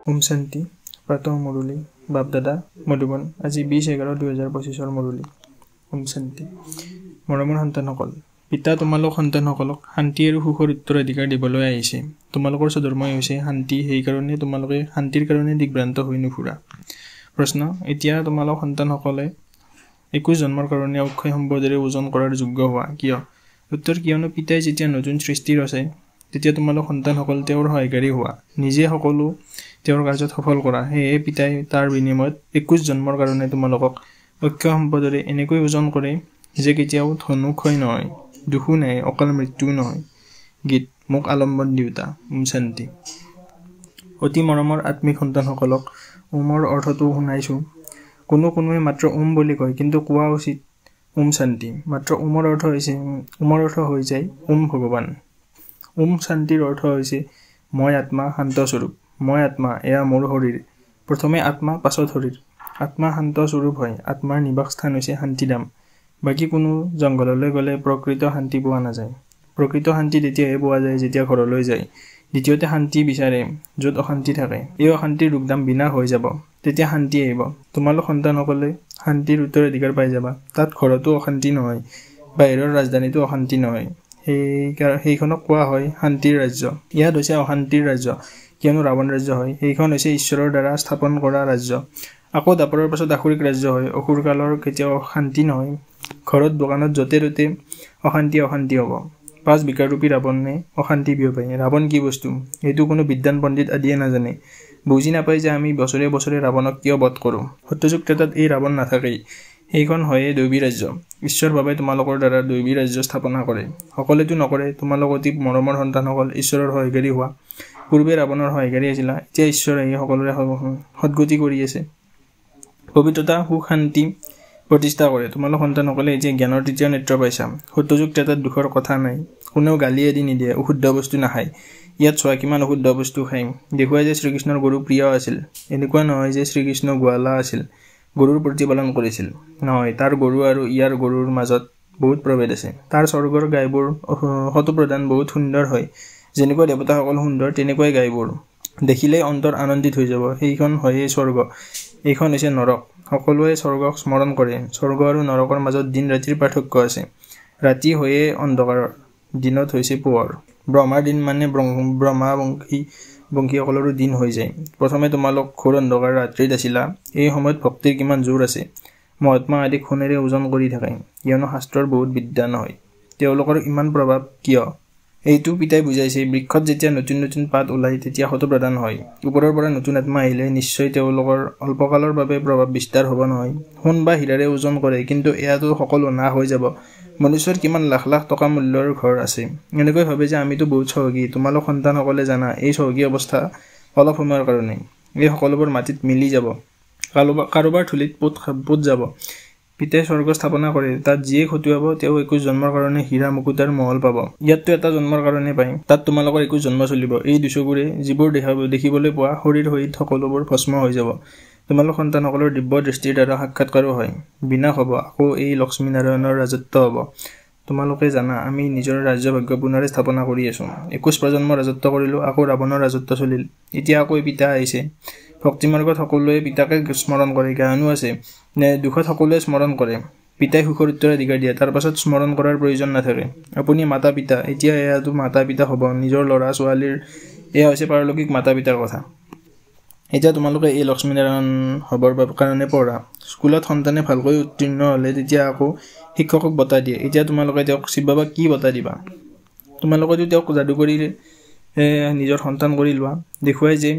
ওম শান্তি প্ৰাতঃ মুৰলী বাপদাদা মধুবন আজি 20/11/2025 মুৰলী ওম শান্তি মৰমৰ সন্তানসকল পিতা তোমালোক সন্তানসকলক শান্তি আৰু সুখৰ উত্তৰাধিকাৰ দিবলৈ আহিছে তোমালোকৰ স্বধৰ্মই হৈছে শান্তি সেই কাৰণে তোমালোকে শান্তিৰ কাৰণে দিগভ্ৰান্ত হৈ নুফুৰা প্ৰশ্ন এতিয়া তোমালোক সন্তানসকলে 21 জন্মৰ কাৰণে অক্ষয় সম্পদেৰে ওজন কৰাৰ যোগ্য হোৱা কিয় উত্তৰ কিয়নো পিতাই যেতিয়া নতুন সৃষ্টি ৰচে তেতিয়া তোমালোক সন্তানসকল তেওঁৰ সহায়কাৰী হোৱা নিজে সকলো তেওঁৰ কাৰ্যত সফল কৰা সেয়ে পিতাই তাৰ বিনিময়ত 21 জন্মৰ কাৰণে তোমালোকক অক্ষয় সম্পদেৰে এনেকৈ ওজন কৰে যে কেতিয়াও ধনুক্ষয় নহয় দুখু নাই অকাল মৃত্যু নহয় গীত মোক আলম্বন দিউতা ওম শান্তি অতি মৰমৰ আত্মিক সন্তানসকলক ওমৰ অৰ্থটো শুনাইছো কোনোৱে মাত্ৰ ওম বুলি কয় কিন্তু কোৱা উচিত ওম শান্তি মাত্ৰ ওমৰ অৰ্থ হৈ যায় ওম ভগৱান ওম শান্তিৰ অৰ্থ হৈছে মই আত্মা শান্ত স্বৰূপ মই আত্মা এয়া মোৰ শৰীৰ প্ৰথমে আত্মা পাছত শৰীৰ আত্মা শান্ত স্বৰূপ হয় আত্মাৰ নিবাস স্থান হৈছে শান্তিধাম বাকি কোনো জংগললৈ গলে প্ৰকৃত শান্তি পোৱা নাযায় প্ৰকৃত শান্তি তেতিয়াহে পোৱা যায় যেতিয়া ঘৰলৈ যায় দ্বিতীয়তে শান্তি বিচাৰে য'ত অশান্তি থাকে এই অশান্তিৰ ৰোগদাম বিনাশ হৈ যাব তেতিয়া শান্তি আহিব তোমালোক সন্তানসকলে শান্তিৰ উত্তৰাধিকাৰ পাই যাবা তাত ঘৰতো অশান্তি নহয় বাহিৰৰ ৰাজধানীতো অশান্তি নহয় সেইখনক কোৱা হয় শান্তিৰ ৰাজ্য ইয়াত হৈছে অশান্তিৰ ৰাজ্য কিয়নো ৰাৱণ ৰাজ্য হয় সেইখন হৈছে ঈশ্বৰৰ দ্বাৰা স্থাপন কৰা ৰাজ্য আকৌ দাপৰৰ পাছত আসুৰিক ৰাজ্য হয় অসুৰ কালৰ কেতিয়াও শান্তি নহয় ঘৰত দোকানত য'তে ত'তে অশান্তি হ'ব পাঁচ বিকাৰৰূপী ৰাৱণে অশান্তি বিয়পায় ৰাৱণ কি বস্তু এইটো কোনো বিদ্বান পণ্ডিত আদিয়ে নাজানে বুজি নাপায় যে আমি বছৰে বছৰে ৰাৱণক কিয় বধ কৰোঁ সত্যযুগ ত্ৰেতাত এই ৰাৱণ নাথাকেই সেইখন হয়ে দৈবী ৰাজ্য ঈশ্বৰ বাবে তোমালোকৰ দ্বাৰা দৈবী ৰাজ্য স্থাপনা কৰে সকলোতো নকৰে তোমালোক অতি মৰমৰ সন্তানসকল ঈশ্বৰৰ সহায়কাৰী হোৱা পূৰ্বে ৰাৱণৰ সহায়কাৰী আছিলা এতিয়া ঈশ্বৰ আহি সকলোৰে সদ্গতি কৰি আছে পবিত্ৰতা সুখ শান্তি প্ৰতিষ্ঠা কৰে তোমালোক সন্তানসকলে এতিয়া জ্ঞানৰ তৃতীয় নেত্ৰ পাইছা সত্যযুগ ত্ৰেতাত দুখৰ কথা নাই কোনেও গালি আদি নিদিয়ে অশুদ্ধ বস্তু নাখায় ইয়াত চোৱা কিমান অশুদ্ধ বস্তু খায় দেখুৱাই যে শ্ৰীকৃষ্ণৰ গৰু প্ৰিয় আছিল এনেকুৱা নহয় যে শ্ৰীকৃষ্ণ গোৱালা আছিল গৰুৰ প্ৰতিপালন কৰিছিল নহয় তাৰ গৰু আৰু ইয়াৰ গৰুৰ মাজত বহুত প্ৰভেদ আছে তাৰ স্বৰ্গৰ গাইবোৰ শতপ্ৰধান বহুত সুন্দৰ হয় যেনেকুৱা দেৱতাসকল সুন্দৰ তেনেকুৱাই গাইবোৰ দেখিলেই অন্তৰ আনন্দিত হৈ যাব সেইখন হয়ে স্বৰ্গ এইখন হৈছে নৰক সকলোৱে স্বৰ্গক স্মৰণ কৰে স্বৰ্গ আৰু নৰকৰ মাজত দিন ৰাতিৰ পাৰ্থক্য আছে ৰাতি হয়ে অন্ধকাৰ দিনত হৈছে পোহৰ ব্ৰহ্মাৰ দিন মানে ব্ৰহ্মা বংশীসকলৰো দিন হৈ যায় প্ৰথমে তোমালোক ঘোৰ অন্ধকাৰ ৰাত্ৰিত আছিলা এই সময়ত ভক্তিৰ কিমান জোৰ আছে মহাত্মা আদিক সোণেৰে ওজন কৰি থাকে কিয়নো শাস্ত্ৰৰ বহুত বিদ্বান হয় তেওঁলোকৰ ইমান প্ৰভাৱ কিয় এইটো পিতাই বুজাইছে বৃক্ষত যেতিয়া নতুন নতুন পাত ওলাই তেতিয়া শতপ্ৰধান হয় ওপৰৰ পৰা নতুন আত্মা আহিলে নিশ্চয় তেওঁলোকৰ অল্পকালৰ বাবে প্ৰভাৱ বিস্তাৰ হ'ব নহয় সোণ বা হীৰাৰে ওজন কৰে কিন্তু এয়াতো সকলো নাশ হৈ যাব মনুষ্যৰ কিমান লাখ লাখ টকা মূল্যৰ ঘৰ আছে এনেকৈ ভাবে যে আমিতো বহুত চহকী তোমালোক সন্তানসকলে জানা এই চহকী অৱস্থা অলপ সময়ৰ কাৰণে এই সকলোবোৰ মাটিত মিলি যাব কাৰোবাৰ থুলিত পোত যাব পিতাই স্বৰ্গ স্থাপনা কৰে তাত যিয়ে খটুৱাব তেওঁ 21 জন্মৰ কাৰণে হীৰা মুকুতাৰ মহল পাব ইয়াততো এটা জন্মৰ কাৰণে পায় তাত তোমালোকৰ 21 জন্ম চলিব এই দুচকুৰে যিবোৰ দেখিবলৈ পোৱা শৰীৰ সহিত সকলোবোৰ ভস্ম হৈ যাব তোমালোক সন্তানসকলৰ দিব্য দৃষ্টিৰ দ্বাৰা সাক্ষাৎকাৰো হয় বিনাশ হ'ব আকৌ এই লক্ষ্মী নাৰায়ণৰ ৰাজত্ব হ'ব তোমালোকে জানা আমি নিজৰ ৰাজ্য ভাগ্য পুনৰে স্থাপনা কৰি আছো 21 প্ৰজন্ম ৰাজত্ব কৰিলো আকৌ ৰাৱণৰ ৰাজত্ব চলিল এতিয়া আকৌ পিতা আহিছে ভক্তিমাৰ্গত সকলোৱে পিতাকে স্মৰণ কৰে জ্ঞানো আছে দুখত সকলোৱে স্মৰণ কৰে পিতাই সুখৰ উত্তৰাধিকাৰ দিয়ে তাৰ পাছত স্মৰণ কৰাৰ প্ৰয়োজন নাথাকে আপুনি মাতা পিতা এতিয়া এয়াতো মাতা পিতা হ'ব নিজৰ ল'ৰা ছোৱালীৰ এয়া হৈছে পাৰলৌকিক মাতা পিতাৰ কথা এতিয়া তোমালোকে এই লক্ষ্মীনাৰায়ণ হ'বৰ কাৰণে পঢ়া স্কুলত সন্তানে ভালকৈ উত্তীৰ্ণ হ'লে তেতিয়া আকৌ শিক্ষকক বঁটা দিয়ে এতিয়া তোমালোকে তেওঁক শিৱ বাবাক কি বঁটা দিবা তোমালোকেতো তেওঁক যাদু কৰি নিজৰ সন্তান কৰি লোৱা দেখুৱাই যে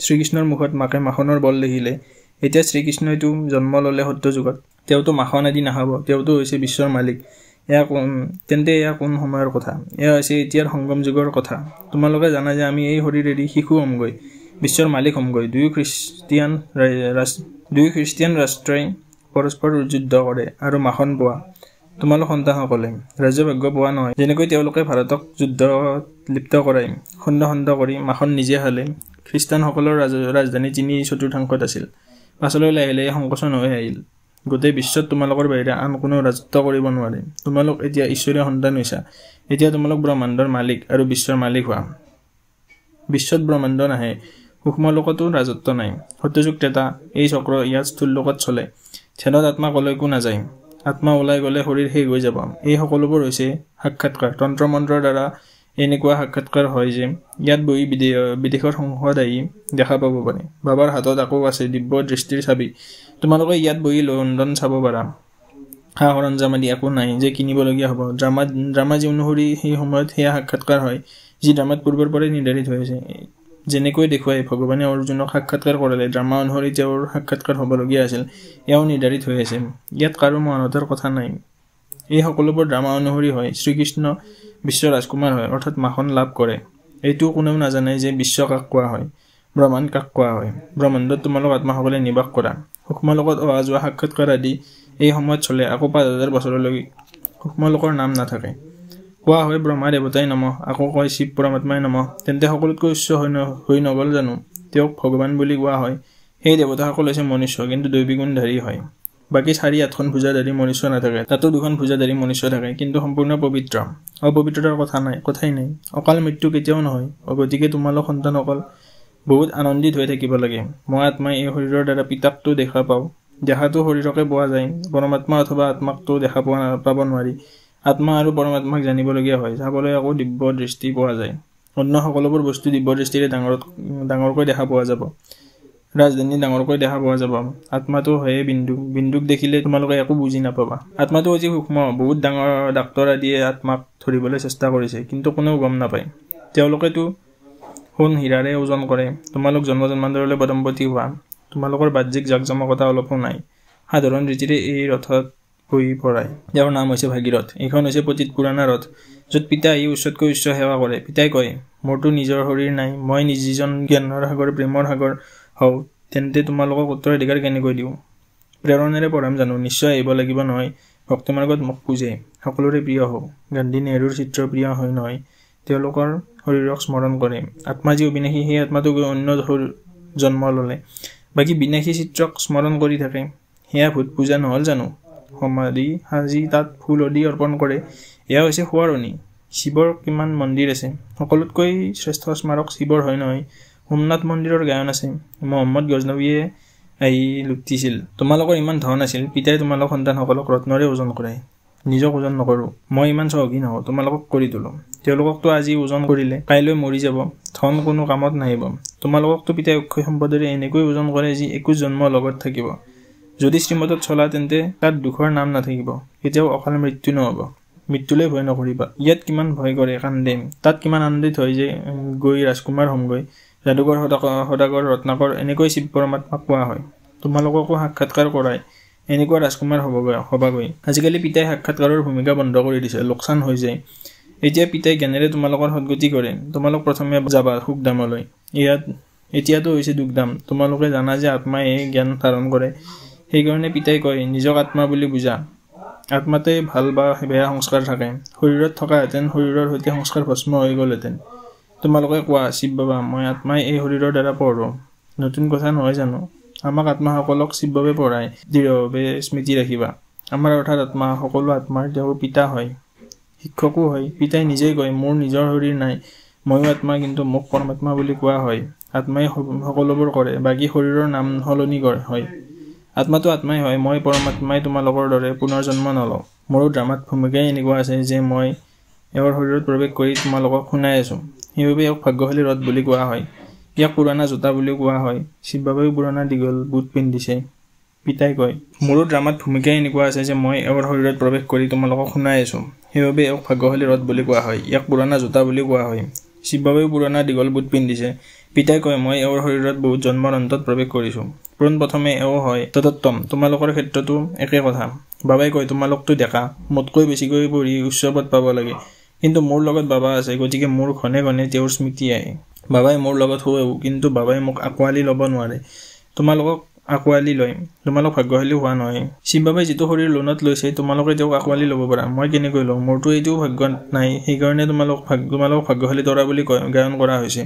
শ্ৰীকৃষ্ণৰ মুখত মাকে মাখনৰ বল দেখিলে এতিয়া শ্ৰীকৃষ্ণইতো জন্ম ল'লে সত্যযুগত তেওঁতো মাখন আদি নাখাব তেওঁতো হৈছে বিশ্বৰ মালিক এয়া কোন সময়ৰ কথা এয়া হৈছে এতিয়াৰ সংগম যুগৰ কথা তোমালোকে জানা যে আমি এই শৰীৰ এৰি শিশু হ'মগৈ বিশ্বৰ মালিক হ'মগৈ দুই খ্ৰীষ্টিয়ান ৰাষ্ট্ৰই পৰস্পৰ যুদ্ধ কৰে আৰু মাখন পোৱা তোমালোক সন্তানসকলে ৰাজ্যভাগ্য পোৱা নহয় যেনেকৈ তেওঁলোকে ভাৰতক যুদ্ধত লিপ্ত কৰাই খণ্ড কৰি মাখন নিজে খালে খ্ৰীষ্টানসকলৰ ৰাজধানী 3/4 আছিল পাছলৈ লাহে লাহে সংকোচন হৈ আহিল গোটেই বিশ্বত তোমালোকৰ বাহিৰে আন কোনো ৰাজত্ব কৰিব নোৱাৰে তোমালোক এতিয়া ঈশ্বৰীয় সন্তান হৈছা এতিয়া তোমালোক ব্ৰহ্মাণ্ডৰ মালিক আৰু বিশ্বৰ মালিক হোৱা বিশ্বত ব্ৰহ্মাণ্ড নাহে সূক্ষ্ম লোকতো ৰাজত্ব নাই। সত্যযুগ ত্ৰেতা এই চক্ৰ ইয়াত স্থূল লোকত চলে। ধ্যানত আত্মা কলৈকো নাযায়। আত্মা ওলাই গ'লে শৰীৰ শেষ হৈ যাব। এই সকলোবোৰ হৈছে সাক্ষাৎকাৰ। তন্ত্ৰ মন্ত্ৰৰ দ্বাৰা এনেকুৱা সাক্ষাৎকাৰ হয় যে ইয়াত বহি বিদেশৰ সংসদ আহি দেখা পাব পাৰে। বাবাৰ হাতত আকৌ আছে দিব্য দৃষ্টিৰ চাবি। তোমালোকে ইয়াত বহি লণ্ডন চাব পাৰা। সা সৰঞ্জাম আদি একো নাই যে কিনিবলগীয়া হ'ব। ড্ৰামা যি অনুসৰি সেই সময়ত সেয়া সাক্ষাৎকাৰ হয়, যি ড্ৰামাত পূৰ্বৰ পৰাই নিৰ্ধাৰিত হৈ আছে। যেনেকৈ দেখুৱাই ভগৱানে অৰ্জুনক সাক্ষাৎকাৰ কৰালে ড্ৰামা অনুসৰি তেওঁৰ সাক্ষাৎকাৰ হ'বলগীয়া আছিল, এয়াও নিৰ্ধাৰিত হৈ আছে। ইয়াত কাৰো মহানতাৰ কথা নাই। এই সকলোবোৰ ড্ৰামা অনুসৰি হয়। শ্ৰীকৃষ্ণ বিশ্ব ৰাজকুমাৰ হয়, অৰ্থাৎ মাখন লাভ কৰে। এইটো কোনেও নাজানে যে বিশ্ব কাক কোৱা হয়, ব্ৰহ্মাণ্ড কাক কোৱা হয়। ব্ৰহ্মাণ্ডত তোমালোক আত্মাসকলে নিবাস কৰা। সূক্ষ্ম লোকত অহা যোৱা সাক্ষাৎকাৰ আদি এই সময়ত চলে। আকৌ 5000 বছৰলৈ সূক্ষ্ম লোকৰ নাম নাথাকে। কোৱা হয় ব্ৰহ্মা দেৱতাই নমঃ, আকৌ কয় শিৱ পৰমাত্মাই নমঃ। তেন্তে সকলোতকৈ উচ্চ হৈ নগ'ল জানো? তেওঁক ভগৱান বুলি কোৱা হয়। সেই দেৱতাসকল হৈছে মনুষ্য, কিন্তু দৈৱী গুণধাৰী হয়। বাকী 4-8খন ভুজাধাৰী মনুষ্য নাথাকে। তাতো 2খন ভুজাধাৰী মনুষ্য থাকে, কিন্তু সম্পূৰ্ণ পবিত্ৰ। অপবিত্ৰতাৰ কথাই নাই। অকাল মৃত্যু কেতিয়াও নহয়। গতিকে তোমালোক সন্তানসকল বহুত আনন্দিত হৈ থাকিব লাগে। মই আত্মাই এই শৰীৰৰ দ্বাৰা পিতাকটো দেখা পাওঁ। দেখাটো শৰীৰকে পোৱা যায়, পৰমাত্মা অথবা আত্মাকটো দেখা পাব নোৱাৰি। আত্মা আৰু পৰমাত্মাক জানিবলগীয়া হয়, চাবলৈ আকৌ দিব্য দৃষ্টি পোৱা যায়। অন্য সকলোবোৰ বস্তু দিব্য দৃষ্টিৰে ডাঙৰকৈ দেখা পোৱা যাব। ৰাজধানী ডাঙৰকৈ দেখা পোৱা যাব। আত্মাটো হয়ে বিন্দুক দেখিলে তোমালোকে একো বুজি নাপাবা। আত্মাটো অতি সূক্ষ্ম। বহুত ডাঙৰ ডাক্তৰ আদিয়ে আত্মাক ধৰিবলৈ চেষ্টা কৰিছে, কিন্তু কোনেও গম নাপায়। তেওঁলোকেতো সোণ হীৰাৰে ওজন কৰে। তোমালোক জন্মান্তৰলৈ পদম্পতি হোৱা। তোমালোকৰ বাহ্যিক জাকজমকতা অলপো নাই। সাধাৰণ ৰীতিৰে এই ৰথত বহি পৰাই। তেওঁৰ নাম হৈছে ভাগীৰথ। এইখন হৈছে পতিত পুৰাণা ৰথ, য'ত পিতা আহি উচ্চতকৈ উচ্চ সেৱা কৰে। পিতাই কয়, মোৰতো নিজৰ শৰীৰ নাই, মই যিজন জ্ঞানৰ সাগৰ প্ৰেমৰ সাগৰ হওঁ, তেন্তে তোমালোকক উত্তৰাধিকাৰ কেনেকৈ দিওঁ? প্ৰেৰণেৰে পঢ়াম জানো? নিশ্চয় আহিব লাগিব নহয়। ভক্তিমাৰ্গত মোক পূজে। সকলোৰে প্ৰিয় হওঁ। গান্ধী নেহৰুৰ চিত্ৰ প্ৰিয় হয় নহয়, তেওঁলোকৰ শৰীৰক স্মৰণ কৰে। আত্মা যি অবিনাশী, সেই আত্মাটো গৈ অন্য জন্ম ল'লে। বাকী বিনাশী চিত্ৰক স্মৰণ কৰি থাকে। সেয়া ভূত পূজা নহ'ল জানো? সমাধি সাজি তাত ফুল আদি অৰ্পণ কৰে। এয়া হৈছে সোঁৱৰণি। শিৱৰ কিমান মন্দিৰ আছে। সকলোতকৈ শ্ৰেষ্ঠ স্মাৰক শিৱৰ হয় নহয়। সোমনাথ মন্দিৰৰ গায়ন আছে। মহম্মদ গজনবীয়ে আহি লুটিছিল। তোমালোকৰ ইমান ধন আছিল, পিতাই তোমালোক সন্তানসকলক ৰত্নৰে ওজন কৰে। নিজক ওজন নকৰোঁ। মই ইমান চহকী নহওঁ, তোমালোকক কৰি তোলোঁ। তেওঁলোককতো আজি ওজন কৰিলে কাইলৈ মৰি যাব। ধন কোনো কামত নাহিব। তোমালোককতো পিতাই অক্ষয় সম্পদেৰে এনেকৈ ওজন কৰে যি 21 জন্ম লগত থাকিব। যদি শ্ৰীমতত চলা তেন্তে তাত দুখৰ নাম নাথাকিব। কেতিয়াও অকাল মৃত্যু নহ'ব। মৃত্যুলৈ ভয় নকৰিবা। ইয়াত কিমান ভয় কৰে, কান্দে। তাত কিমান আনন্দিত হয় যে গৈ ৰাজকুমাৰ হ'মগৈ। যাদুকৰ সদাগৰ ৰত্নাকৰ এনেকৈ শিৱ পৰমাত্মাক কোৱা হয়। তোমালোককো সাক্ষাৎকাৰ কৰাই এনেকুৱা ৰাজকুমাৰ হ'বাগৈ। আজিকালি পিতাই সাক্ষাৎকাৰৰ ভূমিকা বন্ধ কৰি দিছে, লোকচান হৈ যায়। এতিয়া পিতাই জ্ঞানেৰে তোমালোকৰ সদ্গতি কৰে। তোমালোক প্ৰথমে যাবা সুখধামলৈ। এতিয়াতো হৈছে দুখধাম। তোমালোকে জানা যে আত্মাই জ্ঞান ধাৰণ কৰে। সেইকাৰণে পিতাই কয়, নিজক আত্মা বুলি বুজা। আত্মাতে ভাল বা বেয়া সংস্কাৰ থাকে। শৰীৰত থকাহেঁতেন শৰীৰৰ সৈতে সংস্কাৰ ভস্ম হৈ গ'লহেঁতেন। তোমালোকে কোৱা, শিৱ বাবা, মই আত্মাই এই শৰীৰৰ দ্বাৰা পঢ়োঁ। নতুন কথা নহয় জানো? আমাক আত্মাসকলক শিৱবাবে পঢ়ায়। দৃঢ়ভাৱে স্মৃতি ৰাখিবা। আমাৰ অৰ্থাৎ আত্মা, সকলো আত্মাৰ তেওঁৰ পিতা হয়, শিক্ষকো হয়। পিতাই নিজেই কয়, মোৰ নিজৰ শৰীৰ নাই, ময়ো আত্মা, কিন্তু মোক পৰমাত্মা বুলি কোৱা হয়। আত্মাই সকলোবোৰ কৰে, বাকী শৰীৰৰ নাম সলনি হয়। আত্মাটো আত্মাই হয়। মই পৰমাত্মাই তোমালোকৰ দৰে পুনৰ জন্ম নলওঁ। মোৰো ড্ৰামাত ভূমিকাই এনেকুৱা আছে যে মই এওঁৰ শৰীৰত প্ৰৱেশ কৰি তোমালোকক শুনাই আছোঁ। সেইবাবে এওঁক ভাগ্যশালী ৰথ বুলি কোৱা হয়। ইয়াক পুৰণা জোতা বুলিও কোৱা হয়। শিৱ বাবাইও পুৰণা দীঘল বুট পিন্ধিছে। পিতাই কয়, মোৰো ড্ৰামাত ভূমিকাই এনেকুৱা আছে যে মই এওঁৰ শৰীৰত প্ৰৱেশ কৰি তোমালোকক শুনাই আছোঁ। সেইবাবে এওঁক ভাগ্যশালী ৰথ বুলি কোৱা হয়। ইয়াক পুৰণা জোতা বুলি কোৱা হয়। শিৱ বাবাইও পুৰণা দীঘল বুট পিন্ধিছে। পিতাই কয়, মই এওঁৰ শৰীৰত বহুত জন্মৰ অন্তত প্ৰৱেশ কৰিছোঁ। পোনপ্ৰথমে এওঁ হয় ততোত্তম। তোমালোকৰ ক্ষেত্ৰতো একে কথা। বাবাই কয়, তোমালোকতো ডেকা, মোতকৈ বেছিকৈ পঢ়ি উচ্চ পদ পাব লাগে। কিন্তু মোৰ লগত বাবা আছে, গতিকে মোৰ ঘনে ঘনে তেওঁৰ স্মৃতি আহে। বাবাই মোৰ লগত শুৱেও, কিন্তু বাবাই মোক আঁকোৱালি ল'ব নোৱাৰে। তোমালোকক আঁকোৱালি লয়। তোমালোক ভাগ্যশালী হোৱা নহয়। শিৱ বাবাই যিটো শৰীৰ লোনত লৈছে, তোমালোকে তেওঁক আঁকোৱালি ল'ব পাৰা। মই কেনেকৈ লওঁ? মোৰতো এইটোও ভাগ্য নাই। সেইকাৰণে তোমালোক ভাগ্যশালী তৰা বুলি গায়ন কৰা হৈছে।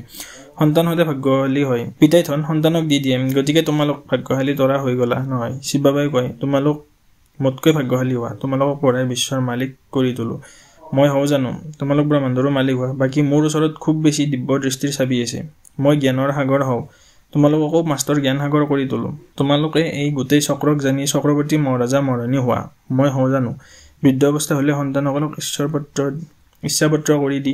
সন্তান হ'লে ভাগ্যশালী হয়। পিতাই ধন সন্তানক দি দিয়ে, গতিকে তোমালোক ভাগ্যশালী তৰা হৈ গ'লা নহয়। শিৱ বাবাই কয়, তোমালোক মোতকৈ ভাগ্যশালী হোৱা। তোমালোকক পঢ়াই বিশ্বৰ মালিক কৰি তোলোঁ। মই হওঁ জানো? তোমালোক ব্ৰহ্মাণ্ডৰো মালিক হোৱা। বাকী মোৰ ওচৰত খুব বেছি দিব্য দৃষ্টিৰ চাবি আছে। মই জ্ঞানৰ সাগৰ হওঁ। তোমালোককো মাষ্টৰ জ্ঞান সাগৰ কৰি তোলো। তোমালোকে এই গোটেই চক্ৰক জানি চক্ৰৱৰ্তী মহাৰাজা মহাৰাণী হোৱা। মই হওঁ জানো? বৃদ্ধ অৱস্থা হ'লে সন্তানসকলক ইচ্ছাপত্ৰ কৰি দি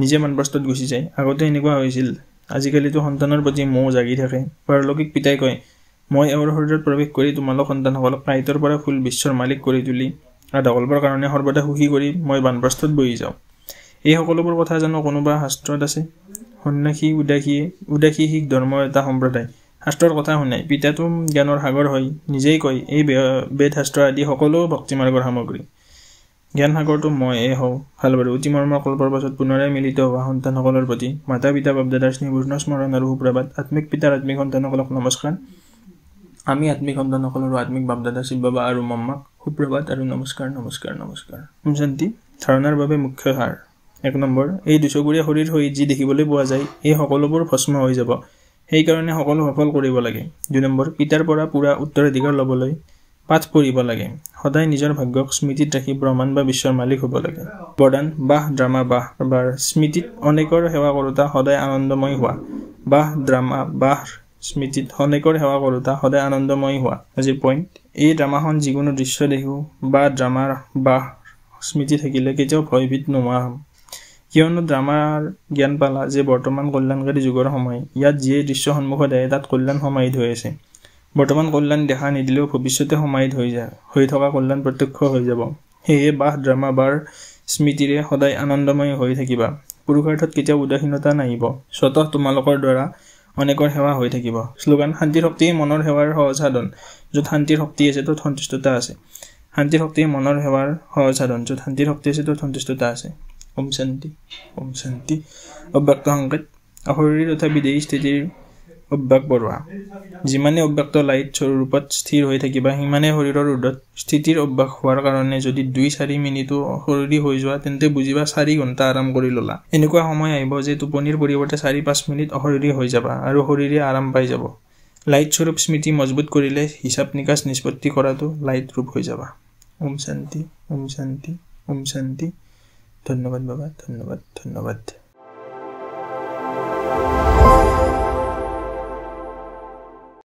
নিজে বানপ্ৰস্থত গুচি যায়। আগতে এনেকুৱা হৈছিল। আজিকালিতো সন্তানৰ প্ৰতি মোহ জাগি থাকে। পাৰলৌকিক পিতাই কয়, মই এওঁৰ শৰীৰত প্ৰৱেশ কৰি তোমালোক সন্তানসকলক কাঁইটৰ পৰা ফুল বিশ্বৰ মালিক কৰি তুলি আধাকল্পৰ কাৰণে সৰ্বদা সুখী কৰি মই বানপ্ৰস্থত বহি যাওঁ। এই সকলোবোৰ কথা জানো কোনোবা শাস্ত্ৰত আছে? সন্ন্যাসী উদাসী শিখ ধৰ্মৰ এটা সম্প্ৰদায় শাস্ত্ৰৰ কথা শুনাই। পিতাটো জ্ঞানৰ সাগৰ হয়। নিজেই কয়, এই বেদ শাস্ত্ৰ আদি সকলো ভক্তিমাৰ্গৰ সামগ্ৰী। জ্ঞান সাগৰটো ময়ে হওঁ। ভাল বাৰু, অতি মৰমৰ কল্পৰ পাছত পুনৰাই মিলিত হোৱা সন্তানসকলৰ প্ৰতি মাতা পিতা বাপদাদাৰ স্নেহপূৰ্ণ স্মৰণ আৰু সুপ্ৰভাত। আত্মিক পিতাৰ আত্মিক সন্তানসকলক নমস্কাৰ। আমি আত্মিক সন্তানসকলৰো আত্মিক বাপদাদা শিৱ বাবা আৰু মাম্মাক সুপ্ৰভাত আৰু নমস্কাৰ নমস্কাৰ নমস্কাৰ। শান্তি ধাৰণাৰ বাবে মুখ্য সাৰ। 1 নম্বৰ, এই দুচকুৰীয়া শৰীৰ সহিত যি দেখিবলৈ পোৱা যায় এই সকলোবোৰ ভস্ম হৈ যাব। সেইকাৰণে সকলো সফল কৰিব লাগে। 2 নম্বৰ, পিতাৰ পৰা পুৰা উত্তৰাধিকাৰ ল'বলৈ পাঠ পঢ়িব লাগে। সদায় নিজৰ ভাগ্যক স্মৃতিত ৰাখি ব্ৰহ্মাণ্ড বা বিশ্বৰ মালিক হ'ব লাগে। বৰদান, বাহ ড্ৰামা বাহ বাৰ স্মৃতিত অনেকৰ সেৱা কৰোঁতা সদায় আনন্দময় হোৱা। বাহ ড্ৰামা বাহ স্মৃতিত অনেকৰ সেৱা কৰোঁতা সদায় আনন্দময় হোৱা। আজিৰ পইণ্ট, এই ড্ৰামাখন যিকোনো দৃশ্য দেখোঁ বা ড্ৰামাৰ বাহ স্মৃতি থাকিলে কেতিয়াও ভয়ভীত নোহোৱা হ'ম। কিয়নো ড্ৰামাৰ জ্ঞান পালা যে বৰ্তমান কল্যাণকাৰী যুগৰ সময়। ইয়াত যিয়ে দৃশ্য সন্মুখত আহে তাত কল্যাণ সমাহিত হৈ আছে। বৰ্তমান কল্যাণ দেখা নিদিলেও ভৱিষ্যতে সমাহিত হৈ থকা কল্যাণ প্ৰত্যক্ষ হৈ যাব। সেয়ে বাহ ড্ৰামা বাৰ স্মৃতিৰে সদায় আনন্দময় হৈ থাকিবা। পুৰুষাৰ্থত কেতিয়াও উদাসীনতা নাহিব। স্বতঃ তোমালোকৰ দ্বাৰা অনেকৰ সেৱা হৈ থাকিব। শ্লোগান, শান্তিৰ শক্তিয়ে মনৰ সেৱাৰ সহজ সাধন। য'ত শান্তিৰ শক্তি আছে ত'ত সন্তুষ্টতা আছে। শান্তিৰ শক্তিয়ে মনৰ সেৱাৰ সহজ সাধন। য'ত শান্তিৰ শক্তি আছে ত'ত সন্তুষ্টতা আছে। ওম শান্তি, ওম শান্তি। অব্যক্ত সংকেত, অশৰীৰী তথা বিদেহী স্থিতিৰ অভ্যাস বঢ়োৱা। যিমানে অব্যক্ত লাইট স্বৰূপত স্থিৰ হৈ থাকিবা সিমানে শৰীৰৰ ঊৰ্ধত স্থিতিৰ অভ্যাস হোৱাৰ কাৰণে যদি 2-4 মিনিটো অশৰীৰী হৈ যোৱা তেন্তে বুজিবা 4 ঘণ্টা আৰাম কৰি ল'লা। এনেকুৱা সময় আহিব যে টোপনিৰ পৰিৱৰ্তে 4-5 মিনিট অশৰীৰী হৈ যাবা আৰু শৰীৰে আৰাম পাই যাব। লাইট স্বৰূপ স্মৃতি মজবুত কৰিলে হিচাপ নিকাচ নিষ্পত্তি কৰাটো লাইট ৰূপ হৈ যাবা। ওম শান্তি, ওম শান্তি, ওম শান্তি। ধন্যবাদ বাবা, ধন্যবাদ, ধন্যবাদ।